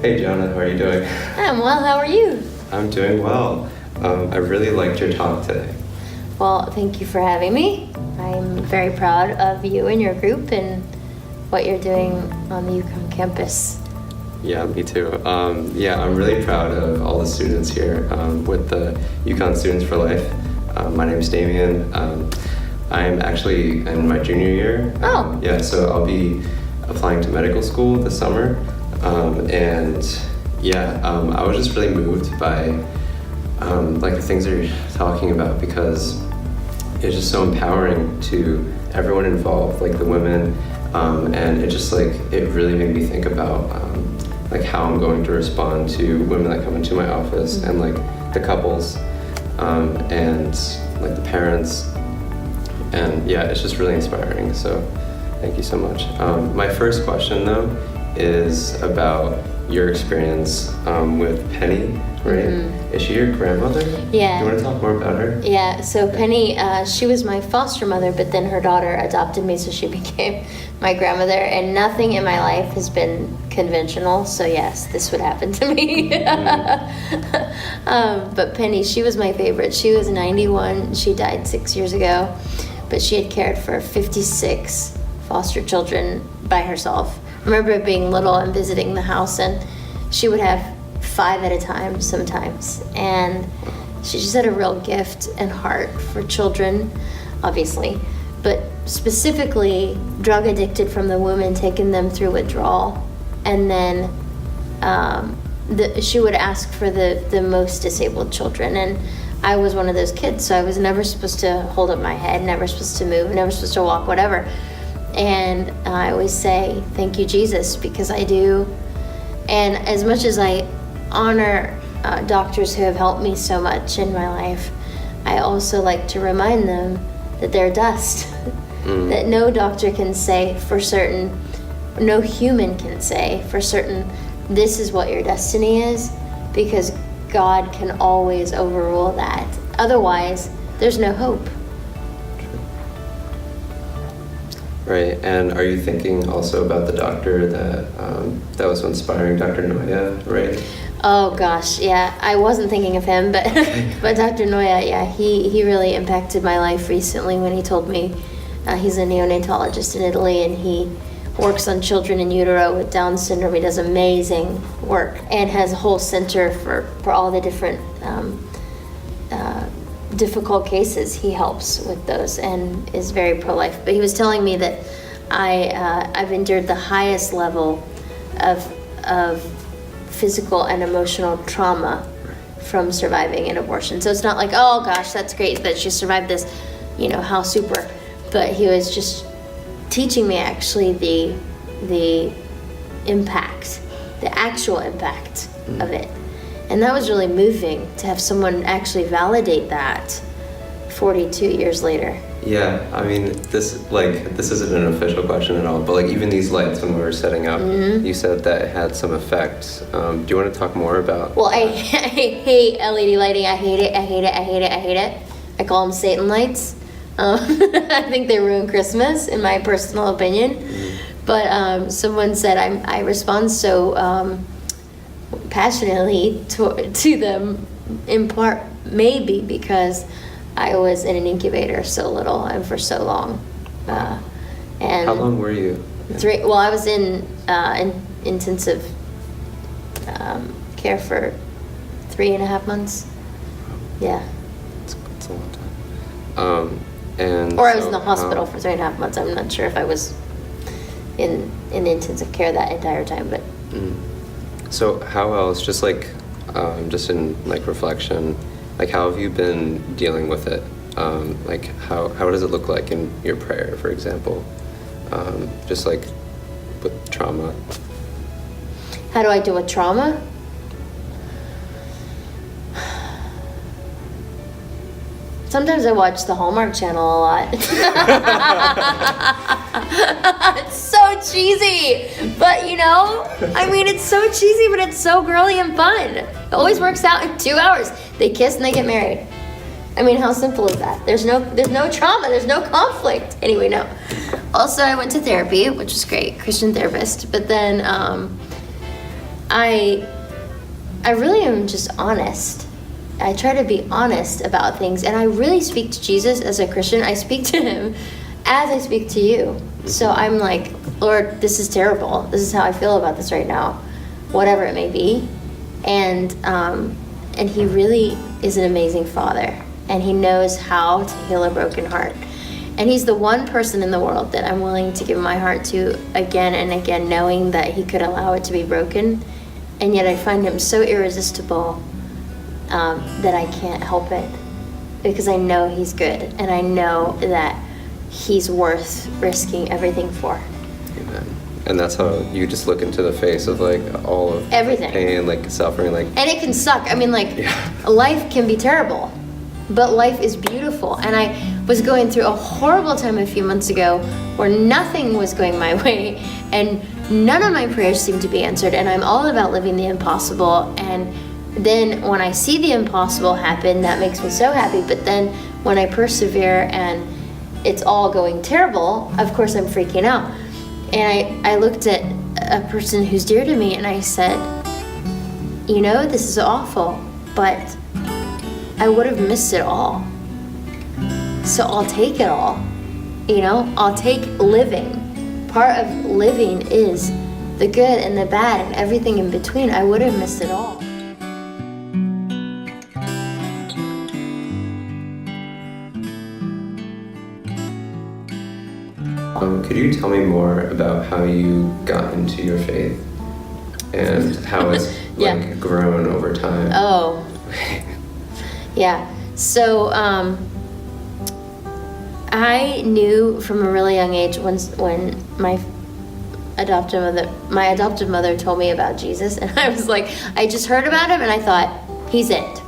Hey Gianna, how are you doing? I'm well, how are you? I'm doing well. I really liked your talk today. Well, thank you for having me. I'm very proud of you and your group and what you're doing on the UConn campus. Yeah, me too. I'm really proud of all the students here with the UConn Students for Life. My name is Damien. I'm actually in my junior year. So I'll be applying to medical school this summer. I was just really moved by the things that you're talking about, because it's just so empowering to everyone involved, like the women, and it just it really made me think about how I'm going to respond to women that come into my office, and the couples, and the parents, and it's just really inspiring. So thank you so much. My first question though is about your experience with Penny, right? Mm-hmm. Is she your grandmother? Yeah. Do you want to talk more about her? Yeah, so Penny, she was my foster mother, but then her daughter adopted me, so she became my grandmother, and nothing in my life has been conventional, so yes, this would happen to me. But Penny, she was my favorite. She was 91, she died 6 years ago, but she had cared for 56 foster children by herself. I remember being little and visiting the house, and she would have 5 at a time sometimes, and she just had a real gift and heart for children, obviously, but specifically drug addicted from the womb and taking them through withdrawal. And then she would ask for the most disabled children, and I was one of those kids, so I was never supposed to hold up my head, never supposed to move, never supposed to walk, whatever. And I always say, thank you, Jesus, because I do. And as much as I honor doctors who have helped me so much in my life, I also like to remind them that they're dust. That no doctor can say for certain, no human can say for certain, this is what your destiny is, because God can always overrule that. Otherwise, there's no hope. Right, and are you thinking also about the doctor that was inspiring, Dr. Noya, right? Oh gosh, yeah, I wasn't thinking of him, but but Dr. Noya, yeah, he really impacted my life recently when he told me he's a neonatologist in Italy, and he works on children in utero with Down syndrome. He does amazing work and has a whole center for all the different difficult cases. He helps with those and is very pro-life. But he was telling me that I've endured the highest level of physical and emotional trauma from surviving an abortion. So it's not like, oh gosh, that's great that she survived this, how super. But he was just teaching me actually the impact, the actual impact of it. And that was really moving to have someone actually validate that 42 years later. Yeah, I mean, this isn't an official question at all, but even these lights when we were setting up, you said that it had some effect. Do you want to talk more about? Well, I hate LED lighting. I hate it. I call them Satan lights. I think they ruin Christmas, in my personal opinion. But someone said I respond so passionately to them, in part maybe because I was in an incubator so little and for so long. And how long were you? 3. Well, I was in intensive care for 3.5 months. Yeah. That's a long time. Or I was in the hospital for 3.5 months. I'm not sure if I was in intensive care that entire time, but. So how else, just in reflection, how have you been dealing with it? How does it look like in your prayer, for example? Just with trauma. How do I deal with trauma? Sometimes I watch the Hallmark Channel a lot. It's so cheesy, but it's so cheesy, but it's so girly and fun. It always works out in 2 hours. They kiss and they get married. How simple is that? There's no trauma, there's no conflict. Anyway, no. Also, I went to therapy, which was great, Christian therapist, but then I really am just honest. I try to be honest about things, and I really speak to Jesus as a Christian. I speak to him as I speak to you. So I'm like, Lord, this is terrible. This is how I feel about this right now, whatever it may be. And he really is an amazing Father, and he knows how to heal a broken heart. And he's the one person in the world that I'm willing to give my heart to again and again, knowing that he could allow it to be broken. And yet I find him so irresistible that I can't help it, because I know he's good, and I know that he's worth risking everything for. Amen. And that's how you just look into the face of like all of everything, pain, like suffering, like, and it can suck. I mean, like, life can be terrible, but life is beautiful. And I was going through a horrible time a few months ago where nothing was going my way, and none of my prayers seemed to be answered, and I'm all about living the impossible. And then when I see the impossible happen, that makes me so happy. But then when I persevere and it's all going terrible, of course I'm freaking out. And I looked at a person who's dear to me, and I said, you know, this is awful, but I would have missed it all. So I'll take it all. You know, I'll take living. Part of living is the good and the bad and everything in between. I would have missed it all. Could you tell me more about how you got into your faith and how it's like grown over time? Oh, yeah. So I knew from a really young age when my adopted mother told me about Jesus, and I was like, I just heard about him and I thought, he's it.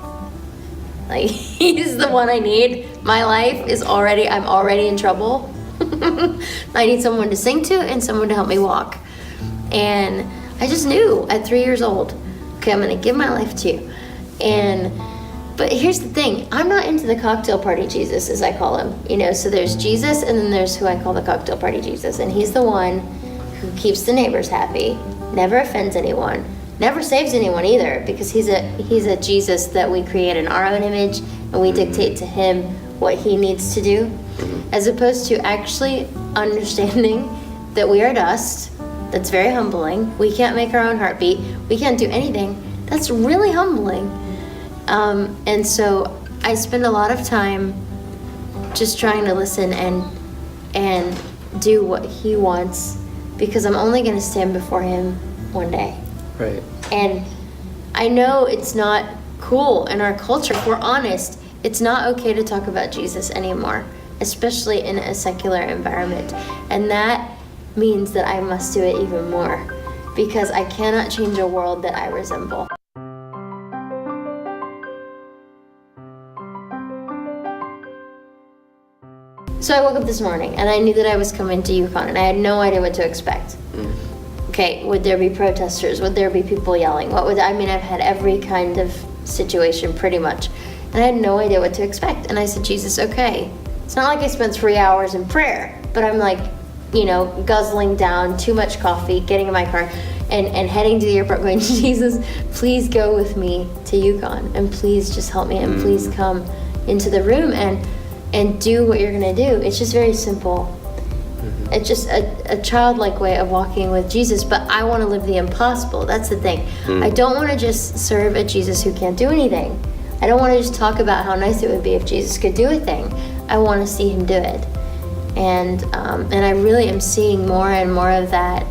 Like, he's the one I need. My life is I'm already in trouble. I need someone to sing to and someone to help me walk. And I just knew at 3 years old, okay, I'm going to give my life to you. But here's the thing, I'm not into the cocktail party Jesus, as I call him. You know, so there's Jesus, and then there's who I call the cocktail party Jesus. And he's the one who keeps the neighbors happy, never offends anyone, never saves anyone either, because he's a Jesus that we create in our own image, and we dictate to him what he needs to do, as opposed to actually understanding that we are dust. That's very humbling. We can't make our own heartbeat. We can't do anything. That's really humbling. And so I spend a lot of time just trying to listen and do what he wants, because I'm only going to stand before him one day. Right. And I know it's not cool in our culture. If we're honest, it's not okay to talk about Jesus anymore, especially in a secular environment. And that means that I must do it even more, because I cannot change a world that I resemble. So I woke up this morning and I knew that I was coming to UConn, and I had no idea what to expect. Okay, would there be protesters? Would there be people yelling? I've had every kind of situation pretty much. And I had no idea what to expect. And I said, Jesus, okay. It's not like I spent 3 hours in prayer, but I'm like, guzzling down too much coffee, getting in my car and heading to the airport going, Jesus, please go with me to UConn, and please just help me, and please come into the room and do what you're gonna do. It's just very simple. It's just a childlike way of walking with Jesus, but I want to live the impossible. That's the thing. I don't want to just serve a Jesus who can't do anything. I don't want to just talk about how nice it would be if Jesus could do a thing. I want to see him do it. And I really am seeing more and more of that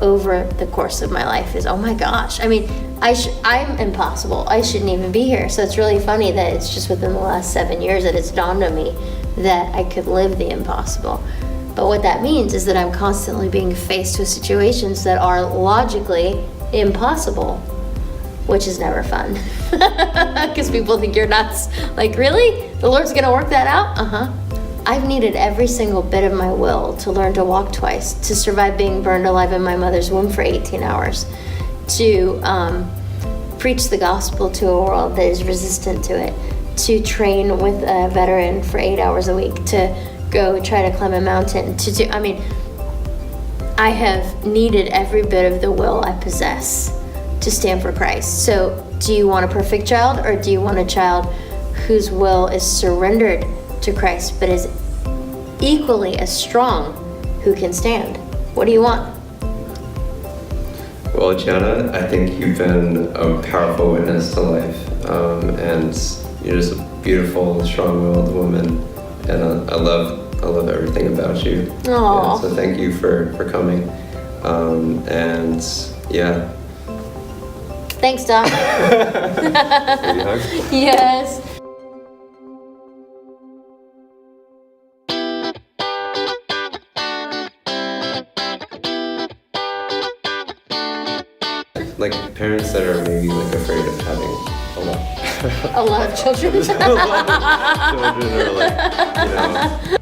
over the course of my life. Is, oh my gosh, I mean, I'm impossible. I shouldn't even be here. So it's really funny that it's just within the last 7 years that it's dawned on me that I could live the impossible. But what that means is that I'm constantly being faced with situations that are logically impossible, which is never fun. Because people think you're nuts. Like, really? The Lord's gonna work that out? I've needed every single bit of my will to learn to walk twice, to survive being burned alive in my mother's womb for 18 hours, to preach the gospel to a world that is resistant to it, to train with a veteran for 8 hours a week, to go try to climb a mountain, I have needed every bit of the will I possess to stand for Christ. So do you want a perfect child, or do you want a child whose will is surrendered to Christ but is equally as strong, who can stand? What do you want? Well, Gianna, I think you've been a powerful witness to life, and you're just a beautiful, strong-willed woman, and I love everything about you. Aww. Yeah, so thank you for coming, and yeah. Thanks, Doc. Maybe hug? Yes. Like parents that are maybe like afraid of having a lot. A lot of children. A lot of children are like,